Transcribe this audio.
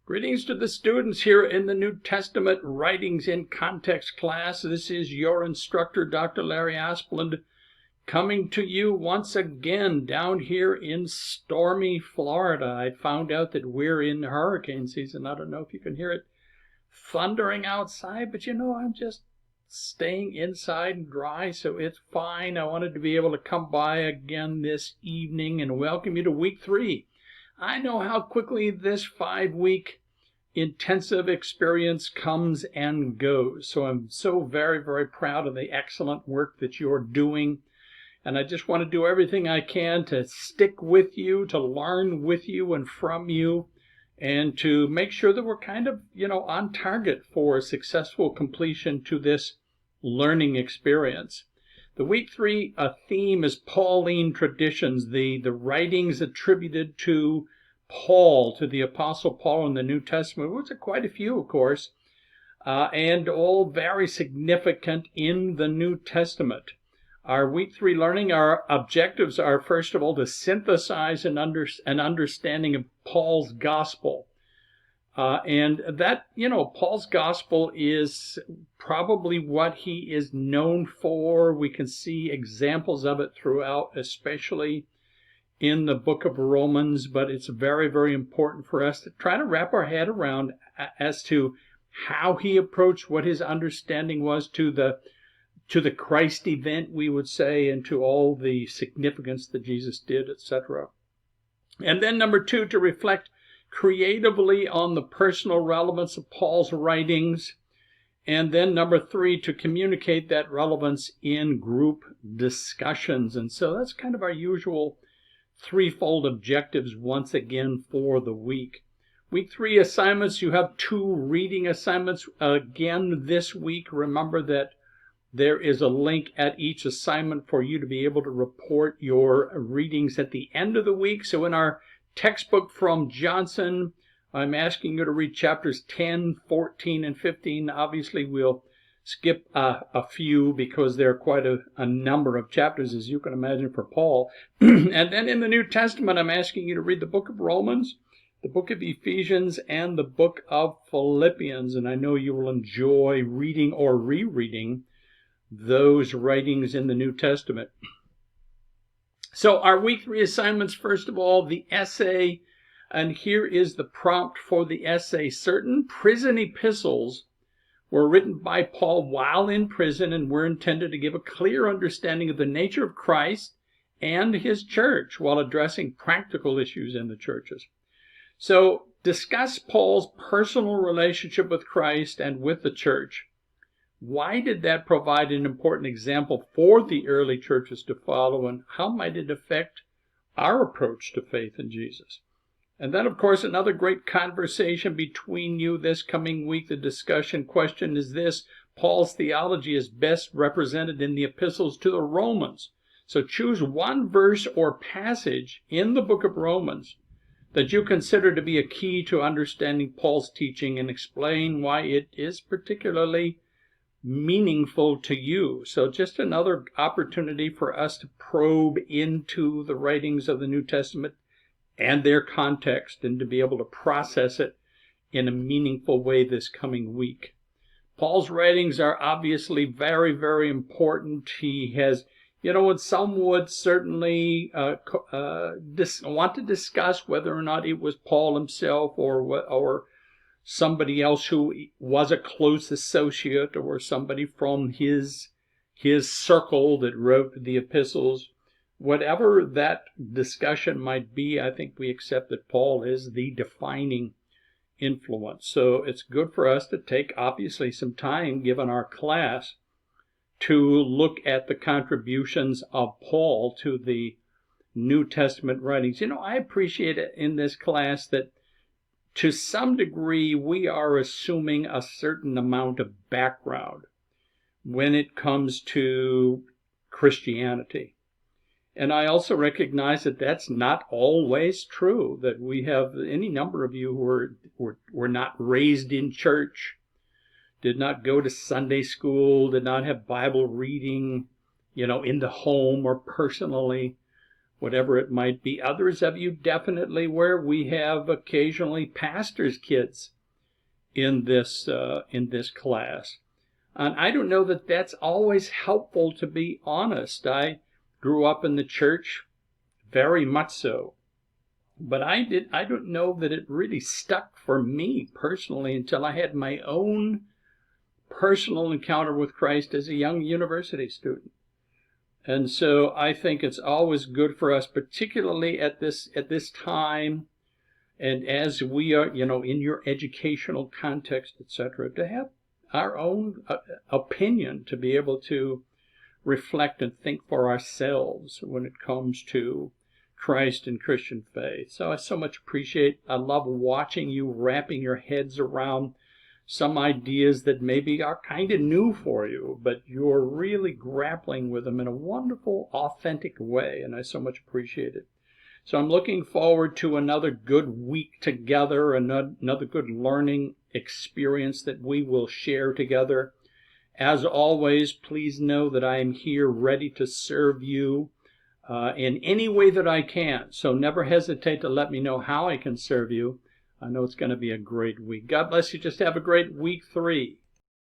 Greetings to the students here in the New Testament Writings in Context class. This is your instructor, Dr. Larry Asplund, coming to you once again down here in stormy Florida. I found out that we're in hurricane season. I don't know if you can hear it thundering outside, but I'm just staying inside and dry, so it's fine. I wanted to be able to come by again this evening and welcome you to week 3. I know how quickly this 5-week intensive experience comes and goes. So I'm so very, very proud of the excellent work that you're doing. And I just want to do everything I can to stick with you, to learn with you and from you, and to make sure that we're kind of, on target for a successful completion to this learning experience. The week 3 theme is Pauline traditions, the writings attributed to Paul, to the Apostle Paul in the New Testament, which are quite a few, of course, and all very significant in the New Testament. Our week 3 learning, our objectives are, first of all, to synthesize an understanding of Paul's gospel. And that, Paul's gospel is probably what he is known for. We can see examples of it throughout, especially in the book of Romans, but it's very, very important for us to try to wrap our head around as to how he approached what his understanding was to the Christ event, we would say, and to all the significance that Jesus did, etc. And then number 2, to reflect creatively on the personal relevance of Paul's writings. And then number 3, to communicate that relevance in group discussions. And so that's kind of our usual threefold objectives once again for the week. Week 3 assignments, you have 2 reading assignments again this week. Remember that there is a link at each assignment for you to be able to report your readings at the end of the week. So in our textbook from Johnson, I'm asking you to read chapters 10, 14, and 15. Obviously, we'll skip a few because there are quite a number of chapters, as you can imagine, for Paul. And then in the New Testament, I'm asking you to read the book of Romans, the book of Ephesians, and the book of Philippians. And I know you will enjoy reading or rereading those writings in the New Testament. So our week 3 assignments, first of all, the essay, and here is the prompt for the essay. Certain prison epistles were written by Paul while in prison and were intended to give a clear understanding of the nature of Christ and his church while addressing practical issues in the churches. So discuss Paul's personal relationship with Christ and with the church. Why did that provide an important example for the early churches to follow, and how might it affect our approach to faith in Jesus? And then, of course, another great conversation between you this coming week. The discussion question is this: Paul's theology is best represented in the epistles to the Romans. So choose one verse or passage in the book of Romans that you consider to be a key to understanding Paul's teaching and explain why it is particularly meaningful to you. So just another opportunity for us to probe into the writings of the New Testament and their context, and to be able to process it in a meaningful way this coming week. Paul's writings are obviously very, very important. He has, and some would certainly want to discuss whether or not it was Paul himself or somebody else who was a close associate or somebody from his circle that wrote the epistles. Whatever that discussion might be, I think we accept that Paul is the defining influence. So it's good for us to take, obviously, some time, given our class, to look at the contributions of Paul to the New Testament writings. I appreciate it in this class that to some degree we are assuming a certain amount of background when it comes to Christianity. And I also recognize that that's not always true, that we have any number of you who were not raised in church, did not go to Sunday school, did not have Bible reading, in the home or personally. whatever it might be. Others of you definitely where we have occasionally pastors' kids in this class. And I don't know that that's always helpful, to be honest. I grew up in the church, very much so. But I don't know that it really stuck for me personally until I had my own personal encounter with Christ as a young university student. And so I think it's always good for us, particularly at this time, and as we are, in your educational context, etc., to have our own opinion, to be able to reflect and think for ourselves when it comes to Christ and Christian faith. So I so much appreciate, I love watching you wrapping your heads around some ideas that maybe are kind of new for you, but you're really grappling with them in a wonderful, authentic way, and I so much appreciate it. So I'm looking forward to another good week together, another good learning experience that we will share together. As always, please know that I am here ready to serve you in any way that I can. So never hesitate to let me know how I can serve you. I know it's going to be a great week. God bless you. Just have a great week 3.